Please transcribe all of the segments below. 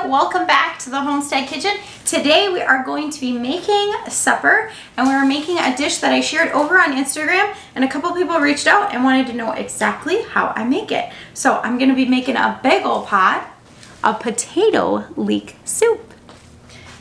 welcome back to the Homestead Kitchen. Today we are going to be making supper, and we're making a dish that I shared over on Instagram, and a couple people reached out and wanted to know exactly how I make it. So I'm going to be making a big old pot of potato leek soup.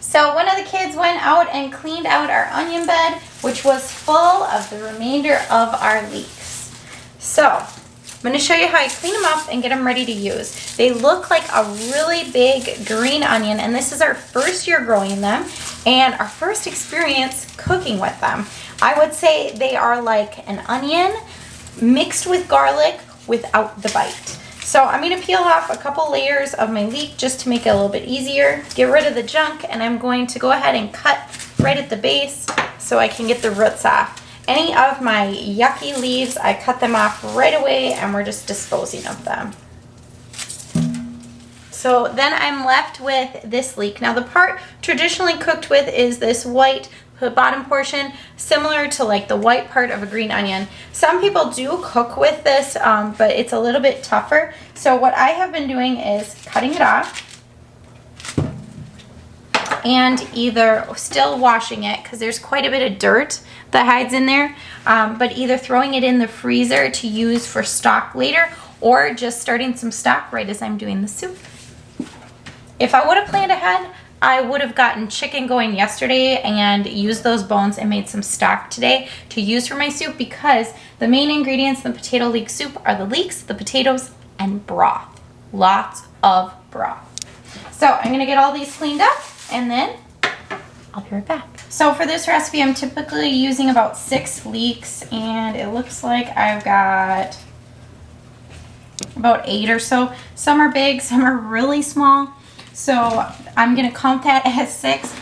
So one of the kids went out and cleaned out our onion bed, which was full of the remainder of our leeks. So I'm going to show you how I clean them up and get them ready to use. They look like a really big green onion, and this is our first year growing them and our first experience cooking with them. I would say they are like an onion mixed with garlic without the bite. So I'm going to peel off a couple layers of my leek just to make it a little bit easier, get rid of the junk, and I'm going to go ahead and cut right at the base so I can get the roots off. Any of my yucky leaves, I cut them off right away, and we're just disposing of them. So then I'm left with this leek. Now the part traditionally cooked with is this white bottom portion, similar to like the white part of a green onion. Some people do cook with this, but it's a little bit tougher. So what I have been doing is cutting it off and either still washing it, because there's quite a bit of dirt that hides in there, but either throwing it in the freezer to use for stock later, or just starting some stock right as I'm doing the soup. If I would have planned ahead, I would have gotten chicken going yesterday and used those bones and made some stock today to use for my soup, because the main ingredients in the potato leek soup are the leeks, the potatoes, and broth. Lots of broth. So I'm going to get all these cleaned up, and then I'll be right back. So for this recipe, I'm typically using about 6 leeks, and it looks like I've got about 8 or so. Some are big, some are really small. So I'm going to count that as 6.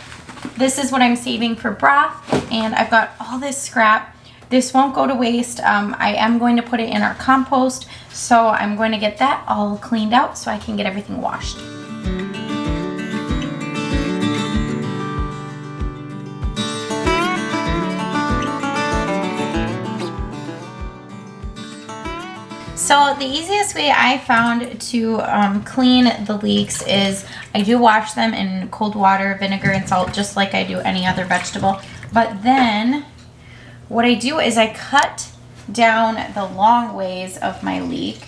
This is what I'm saving for broth, and I've got all this scrap. This won't go to waste. I am going to put it in our compost, so I'm going to get that all cleaned out so I can get everything washed. So the easiest way I found to clean the leeks is I do wash them in cold water, vinegar, and salt, just like I do any other vegetable. But then what I do is I cut down the long ways of my leek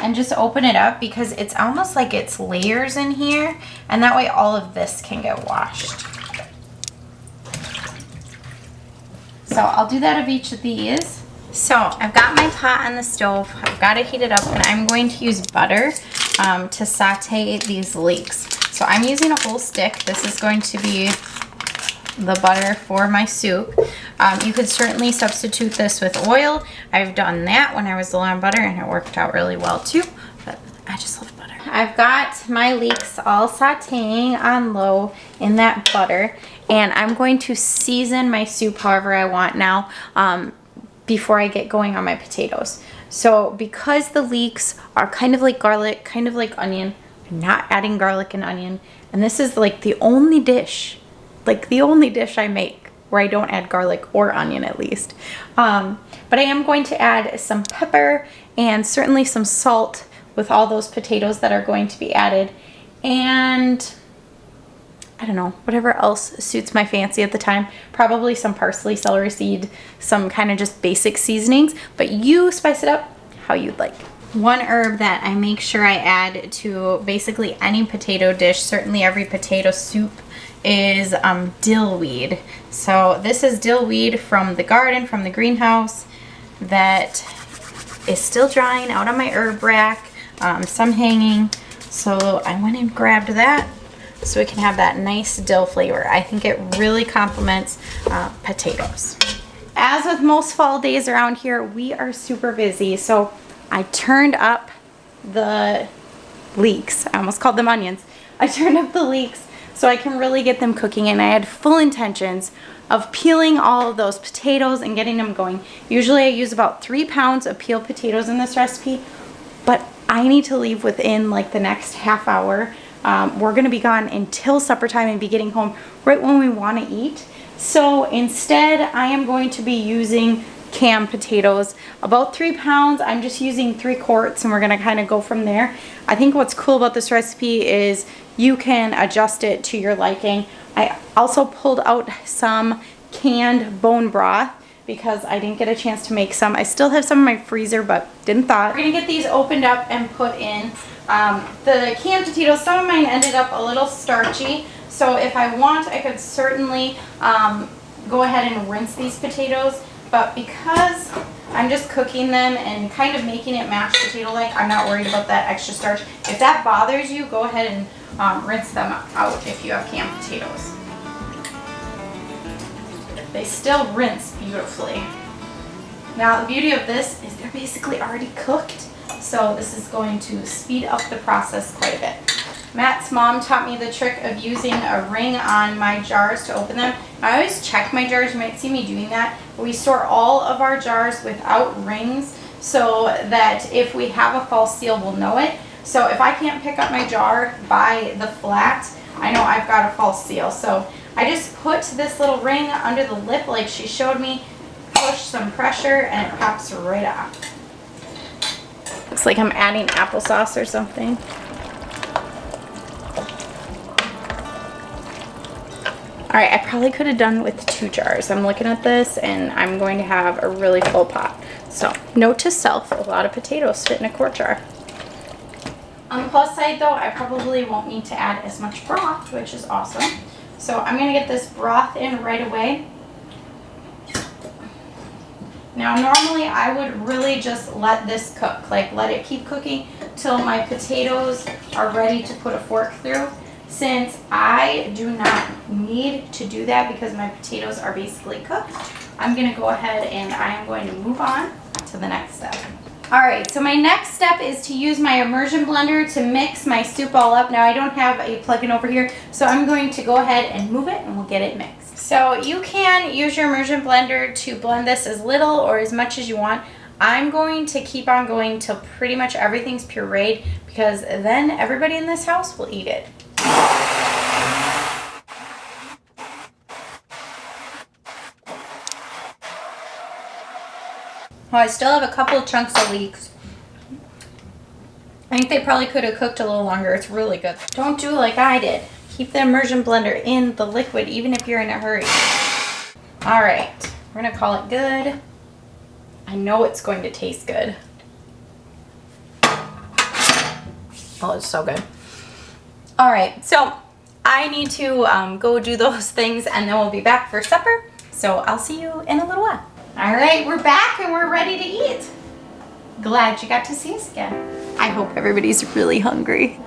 and just open it up, because it's almost like it's layers in here, and that way all of this can get washed. So I'll do that of each of these. So I've got my pot on the stove. I've got it heated up, and I'm going to use butter to saute these leeks. So I'm using a whole stick. This is going to be the butter for my soup. You could certainly substitute this with oil. I've done that when I was low on butter, and it worked out really well too. But I just love butter. I've got my leeks all sauteing on low in that butter. And I'm going to season my soup however I want now before I get going on my potatoes. So because the leeks are kind of like garlic, kind of like onion, I'm not adding garlic and onion. And this is like the only dish I make where I don't add garlic or onion, at least. But I am going to add some pepper and certainly some salt with all those potatoes that are going to be added. And I don't know, whatever else suits my fancy at the time. Probably some parsley, celery seed, some kind of just basic seasonings, but you spice it up how you'd like. One herb that I make sure I add to basically any potato dish, certainly every potato soup, is dill weed. So this is dill weed from the garden, from the greenhouse, that is still drying out on my herb rack, some hanging. So I went and grabbed that, so we can have that nice dill flavor. I think it really complements potatoes. As with most fall days around here, we are super busy. So I turned up the leeks. I almost called them onions. I turned up the leeks so I can really get them cooking, and I had full intentions of peeling all of those potatoes and getting them going. Usually I use about 3 pounds of peeled potatoes in this recipe, but I need to leave within like the next half hour. We're going to be gone until supper time and be getting home right when we want to eat. So instead, I am going to be using canned potatoes, about 3 pounds. I'm just using 3 quarts and we're gonna kind of go from there. I think what's cool about this recipe is you can adjust it to your liking. I also pulled out some canned bone broth because I didn't get a chance to make some. I still have some in my freezer, but didn't thaw. We're gonna get these opened up and put in. The canned potatoes, some of mine ended up a little starchy, so if I want, I could certainly go ahead and rinse these potatoes, but because I'm just cooking them and kind of making it mashed potato-like, I'm not worried about that extra starch. If that bothers you, go ahead and rinse them out if you have canned potatoes. They still rinse beautifully. Now the beauty of this is they're basically already cooked, so this is going to speed up the process quite a bit. Matt's mom taught me the trick of using a ring on my jars to open them. I always check my jars, you might see me doing that, but we store all of our jars without rings so that if we have a false seal, we'll know it. So if I can't pick up my jar by the flat, I know I've got a false seal. So I just put this little ring under the lip like she showed me, push some pressure, and it pops right off. Looks like I'm adding applesauce or something. All right, I probably could have done with 2 jars. I'm looking at this and I'm going to have a really full pot. So note to self, a lot of potatoes fit in a quart jar. On the plus side though, I probably won't need to add as much broth, which is awesome. So I'm gonna get this broth in right away. Now normally I would really just let this cook, like let it keep cooking till my potatoes are ready to put a fork through. Since I do not need to do that because my potatoes are basically cooked, I'm gonna go ahead and I am going to move on to the next step. All right, so my next step is to use my immersion blender to mix my soup all up. Now I don't have a plug-in over here, so I'm going to go ahead and move it and we'll get it mixed. So you can use your immersion blender to blend this as little or as much as you want. I'm going to keep on going till pretty much everything's pureed because then everybody in this house will eat it. Well, I still have a couple of chunks of leeks. I think they probably could have cooked a little longer. It's really good. Don't do like I did. Keep the immersion blender in the liquid even if you're in a hurry. All right, we're gonna call it good. I know it's going to taste good. Oh, it's so good. All right, so I need to go do those things and then we'll be back for supper. So I'll see you in a little while. All right, we're back and we're ready to eat. Glad you got to see us again. I hope everybody's really hungry.